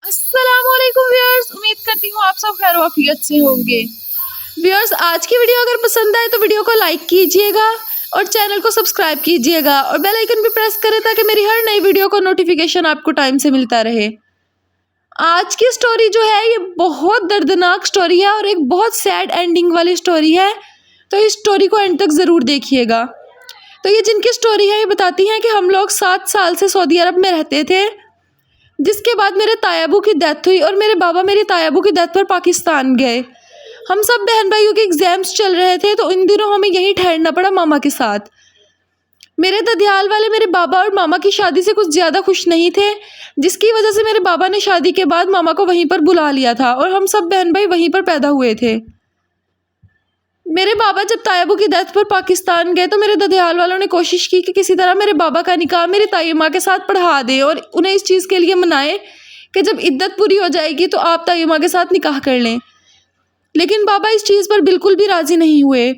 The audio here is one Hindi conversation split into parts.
अस्सलामुअलैकुम व्यूअर्स, उम्मीद करती हूँ आप सब खैर वाफियत से होंगे। व्यूअर्स, आज की वीडियो अगर पसंद आए तो वीडियो को लाइक कीजिएगा और चैनल को सब्सक्राइब कीजिएगा और बेल आइकन भी प्रेस करें ताकि मेरी हर नई वीडियो को नोटिफिकेशन आपको टाइम से मिलता रहे। आज की स्टोरी जो है ये बहुत दर्दनाक स्टोरी है और एक बहुत सैड एंडिंग वाली स्टोरी है, तो इस स्टोरी को एंड तक ज़रूर देखिएगा। तो ये जिनकी स्टोरी है ये बताती हैं कि हम लोग 7 साल से सऊदी अरब में रहते थे, जिसके बाद मेरे तायाबू की डेथ हुई और मेरे बाबा मेरी तायाबू की डेथ पर पाकिस्तान गए। हम सब बहन भाइयों के एग्ज़ाम्स चल रहे थे, तो इन दिनों हमें यहीं ठहरना पड़ा मामा के साथ। मेरे ददियाल वाले मेरे बाबा और मामा की शादी से कुछ ज़्यादा खुश नहीं थे, जिसकी वजह से मेरे बाबा ने शादी के बाद मामा को वहीं पर बुला लिया था और हम सब बहन भाई वहीं पर पैदा हुए थे। मेरे बाबा जब तायाबू की डेथ पर पाकिस्तान गए तो मेरे ददियाल वालों ने कोशिश की कि किसी तरह मेरे बाबा का निकाह मेरी ताई माँ के साथ पढ़ा दे और उन्हें इस चीज़ के लिए मनाए कि जब इद्दत पूरी हो जाएगी तो आप ताई माँ के साथ निकाह कर लें। लेकिन बाबा इस चीज़ पर बिल्कुल भी राज़ी नहीं हुए।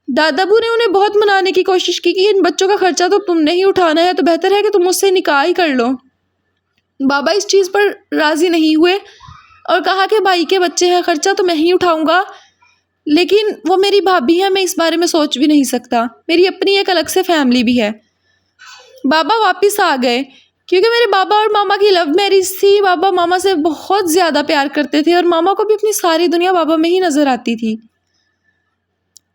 दादाबू ने उन्हें बहुत मनाने की कोशिश की कि इन बच्चों का खर्चा तो तुमने ही उठाना है, तो बेहतर है कि तुम मुझसे निकाह ही कर लो। बाबा इस चीज़ पर राज़ी नहीं हुए और कहा कि भाई के बच्चे हैं, खर्चा तो मैं ही उठाऊँगा, लेकिन वो मेरी भाभी है, मैं इस बारे में सोच भी नहीं सकता, मेरी अपनी एक अलग से फैमिली भी है। बाबा वापस आ गए क्योंकि मेरे बाबा और मामा की लव मैरिज थी। बाबा मामा से बहुत ज़्यादा प्यार करते थे और मामा को भी अपनी सारी दुनिया बाबा में ही नज़र आती थी।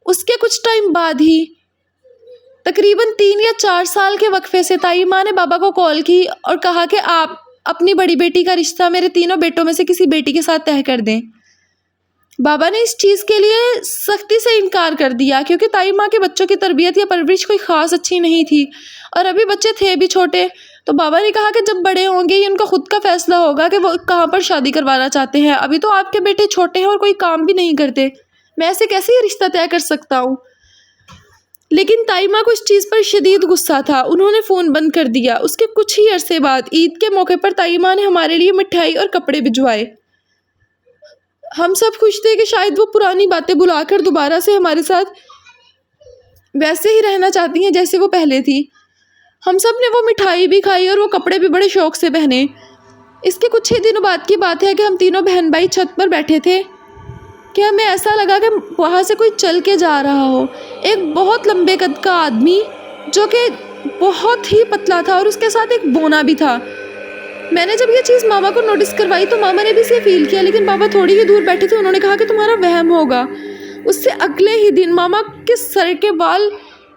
उसके कुछ टाइम बाद ही तकरीबन 3 या 4 साल के वक्फे से ताई माँ ने बाबा को कॉल की और कहा कि आप अपनी बड़ी बेटी का रिश्ता मेरे तीनों बेटों में से किसी बेटी के साथ तय कर दें। बाबा ने इस चीज़ के लिए सख्ती से इनकार कर दिया क्योंकि ताई माँ के बच्चों की तरबियत या परवरिश कोई ख़ास अच्छी नहीं थी और अभी बच्चे थे भी छोटे। तो बाबा ने कहा कि जब बड़े होंगे ये उनका खुद का फैसला होगा कि वो कहाँ पर शादी करवाना चाहते हैं। अभी तो आपके बेटे छोटे हैं और कोई काम भी नहीं करते, मैं ऐसे कैसे ये रिश्ता तय कर सकता हूँ। लेकिन ताई माँ को इस चीज़ पर शदीद गुस्सा था, उन्होंने फ़ोन बंद कर दिया। उसके कुछ ही अरसे बाद ईद के मौके पर ताई माँ ने हमारे लिए मिठाई और कपड़े भिजवाए। हम सब खुश थे कि शायद वो पुरानी बातें भुलाकर दोबारा से हमारे साथ वैसे ही रहना चाहती हैं जैसे वो पहले थी। हम सब ने वो मिठाई भी खाई और वो कपड़े भी बड़े शौक़ से पहने। इसके कुछ ही दिनों बाद की बात है कि हम तीनों बहन भाई छत पर बैठे थे कि हमें ऐसा लगा कि वहाँ से कोई चल के जा रहा हो। एक बहुत लंबे कद का आदमी जो कि बहुत ही पतला था और उसके साथ एक बोना भी था। मैंने जब ये चीज़ मामा को नोटिस करवाई तो मामा ने भी इसे फील किया, लेकिन बाबा थोड़ी ही दूर बैठे थे। उन्होंने कहा कि तुम्हारा वहम होगा। उससे अगले ही दिन मामा के सर के बाल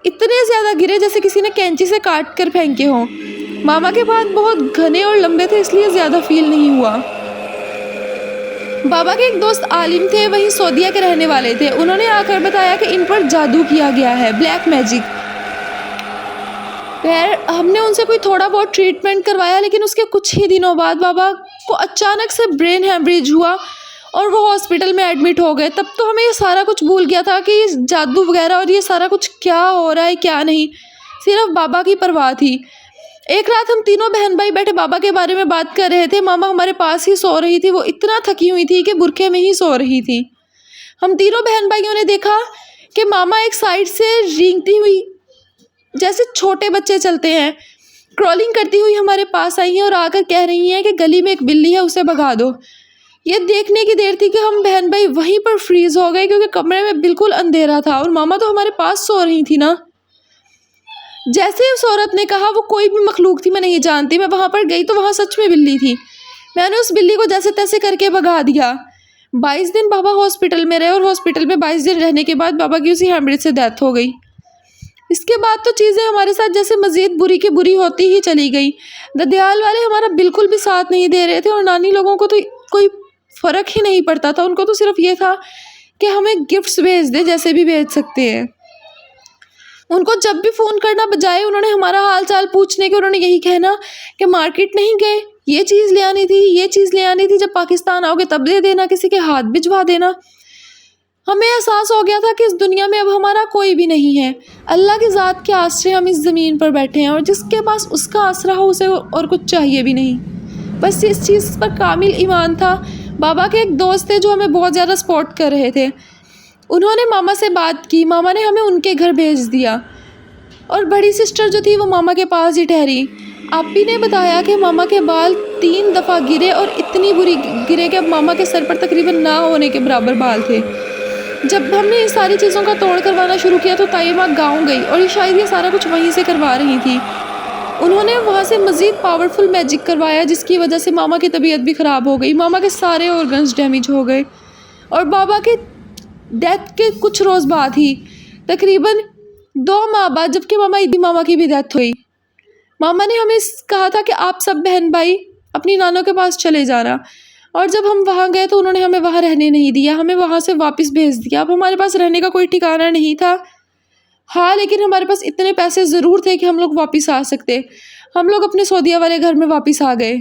इतने ज़्यादा गिरे जैसे किसी ने कैंची से काट कर फेंके हों। मामा के बाल बहुत घने और लंबे थे, इसलिए ज़्यादा फील नहीं हुआ। बाबा के एक दोस्त आलिम थे, वहीं सऊदीया के रहने वाले थे। उन्होंने आकर बताया कि इन पर जादू किया गया है, ब्लैक मैजिक। खैर हमने उनसे कोई थोड़ा बहुत ट्रीटमेंट करवाया, लेकिन उसके कुछ ही दिनों बाद बाबा को अचानक से ब्रेन हैमरेज हुआ और वो हॉस्पिटल में एडमिट हो गए। तब तो हमें ये सारा कुछ भूल गया था कि ये जादू वगैरह और ये सारा कुछ क्या हो रहा है क्या नहीं, सिर्फ बाबा की परवाह थी। एक रात हम तीनों बहन भाई बैठे बाबा के बारे में बात कर रहे थे। मामा हमारे पास ही सो रही थी, वो इतना थकी हुई थी कि बुरखे में ही सो रही थी। हम तीनों बहन भाइयों ने देखा कि मामा एक साइड से रेंगती हुई जैसे छोटे बच्चे चलते हैं, क्रॉलिंग करती हुई हमारे पास आई हैं और आकर कह रही हैं कि गली में एक बिल्ली है, उसे भगा दो। ये देखने की देर थी कि हम बहन भाई वहीं पर फ्रीज़ हो गए क्योंकि कमरे में बिल्कुल अंधेरा था और मामा तो हमारे पास सो रही थी ना। जैसे उस औरत ने कहा वो कोई भी मखलूक थी, मैं नहीं जानती। मैं वहाँ पर गई तो वहाँ सच में बिल्ली थी। मैंने उस बिल्ली को जैसे तैसे करके भगा दिया। 22 दिन बाबा हॉस्पिटल में रहे और हॉस्पिटल में 22 दिन रहने के बाद बाबा की उसी हेमरेज से डेथ हो गई। इसके बाद तो चीज़ें हमारे साथ जैसे मज़ीद बुरी की बुरी होती ही चली गई। ददियाल वाले हमारा बिल्कुल भी साथ नहीं दे रहे थे और नानी लोगों को तो कोई फ़र्क ही नहीं पड़ता था। उनको तो सिर्फ ये था कि हमें गिफ्ट्स भेज दे, जैसे भी भेज सकते हैं। उनको जब भी फ़ोन करना बजाय उन्होंने हमारा हाल चाल पूछने के उन्होंने यही कहना कि मार्केट नहीं गए, ये चीज़ ले आनी थी, ये चीज़ ले आनी थी, जब पाकिस्तान आओगे तब दे देना, किसी के हाथ भिजवा देना। हमें एहसास हो गया था कि इस दुनिया में अब हमारा कोई भी नहीं है। अल्लाह की ज़ात के आसरे हम इस ज़मीन पर बैठे हैं और जिसके पास उसका आसरा हो उसे और कुछ चाहिए भी नहीं। बस इस चीज़ पर कामिल ईमान था। बाबा के एक दोस्त थे जो हमें बहुत ज़्यादा सपोर्ट कर रहे थे। उन्होंने मामा से बात की, मामा ने हमें उनके घर भेज दिया और बड़ी सिस्टर जो थी वो मामा के पास ही ठहरी। आपी ने बताया कि मामा के बाल 3 दफ़ा गिरे और इतनी बुरी गिरे कि अब मामा के सर पर तकरीबन ना होने के बराबर बाल थे। जब हमने ये सारी चीज़ों का तोड़ करवाना शुरू किया तो ताई माँ गाँव गई और शायद ये सारा कुछ वहीं से करवा रही थी। उन्होंने वहाँ से मज़ीद पावरफुल मैजिक करवाया जिसकी वजह से मामा की तबीयत भी ख़राब हो गई। मामा के सारे ऑर्गन्स डैमेज हो गए और बाबा के डेथ के कुछ रोज़ बाद ही, तकरीबन 2 माह बाद, जबकि मामा की भी डेथ हुई, मामा ने हमें कहा था कि आप सब बहन भाई अपनी नानों के पास चले जाना। और जब हम वहाँ गए तो उन्होंने हमें वहाँ रहने नहीं दिया, हमें वहाँ से वापस भेज दिया। अब हमारे पास रहने का कोई ठिकाना नहीं था। हाँ, लेकिन हमारे पास इतने पैसे ज़रूर थे कि हम लोग वापस आ सकते। हम लोग अपने सऊदीया वाले घर में वापस आ गए।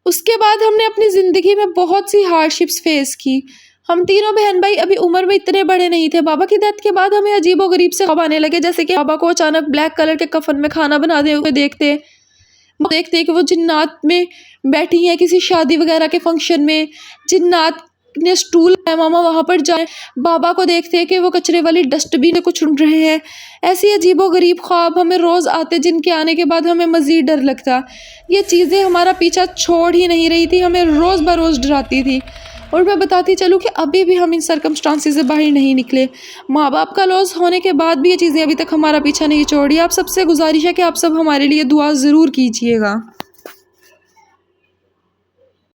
उसके बाद हमने अपनी ज़िंदगी में बहुत सी हार्डशिप्स फेस की। हम तीनों बहन भाई अभी उम्र में इतने बड़े नहीं थे। बाबा की डेथ के बाद हमें अजीब व गरीब से ख्वाब आने लगे, जैसे कि बाबा को अचानक ब्लैक कलर के कफन में खाना बनाते हुए देखते कि वो जिन्नात में बैठी हैं किसी शादी वगैरह के फंक्शन में। जिन्नात ने स्टूल है, मामा वहाँ पर जाए। बाबा को देखते कि वो कचरे वाली डस्टबिन को चुन रहे हैं। ऐसी अजीबो गरीब ख्वाब हमें रोज़ आते, जिनके आने के बाद हमें मज़ीद डर लगता। ये चीज़ें हमारा पीछा छोड़ ही नहीं रही थी, हमें रोज़ ब रोज़ डराती थी। और मैं बताती चलूँ कि अभी भी हम इन सरकमस्टांसिस से बाहर नहीं निकले। माँ बाप का लॉस होने के बाद भी ये चीज़ें अभी तक हमारा पीछा नहीं छोड़ी। आप सबसे गुजारिश है कि आप सब हमारे लिए दुआ ज़रूर कीजिएगा।